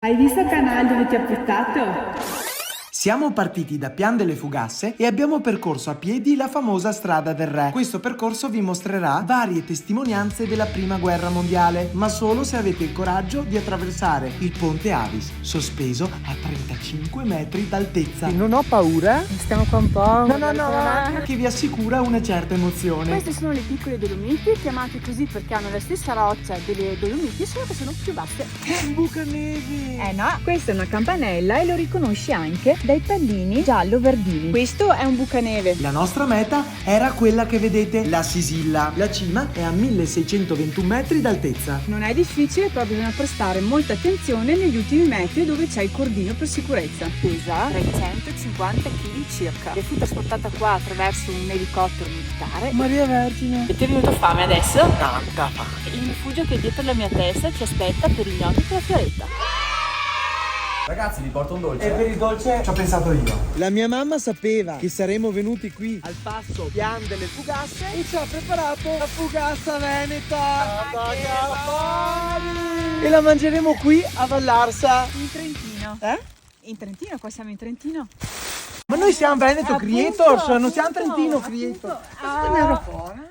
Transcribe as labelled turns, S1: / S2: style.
S1: Hai visto il canale dove ti ho portato?
S2: Siamo partiti da Pian delle Fugasse e abbiamo percorso a piedi la famosa strada del re. Questo percorso vi mostrerà varie testimonianze della prima guerra mondiale, ma solo se avete il coraggio di attraversare il ponte Avis, sospeso a 35 metri d'altezza.
S3: Non ho paura.
S4: Stiamo qua un po'.
S3: No.
S2: Che vi assicura una certa emozione.
S4: Queste sono le piccole Dolomiti, chiamate così perché hanno la stessa roccia delle Dolomiti, solo che sono più basse.
S2: Un bucaneve!
S4: No, questa è una campanella e lo riconosci anche dai pallini giallo-verdini. Questo è un bucaneve.
S2: La nostra meta era quella che vedete, la Sisilla. La cima è a 1621 metri d'altezza.
S4: Non è difficile, però bisogna prestare molta attenzione negli ultimi metri dove c'è il cordino per sicurezza. Pesa 350 kg circa. È fu trasportata qua attraverso un elicottero militare.
S3: Maria Vergine.
S4: E ti è venuto fame adesso?
S3: Tanta fame.
S4: Il rifugio che è dietro la mia testa ci aspetta per i gnocchi con la fioretta.
S5: Ragazzi, vi porto un dolce.
S2: E per il dolce ci ho pensato io. La mia mamma sapeva che saremmo venuti qui al passo Pian delle Fugasse e ci ha preparato la fugassa veneta. E la mangeremo qui a Vallarsa.
S4: In Trentino. In Trentino, qua siamo in Trentino.
S2: Ma noi siamo Veneto
S4: Appunto,
S2: Creators, non siamo
S4: appunto,
S2: Trentino
S4: appunto.
S2: Creators.
S4: Ah.
S2: Questo è mio fuori.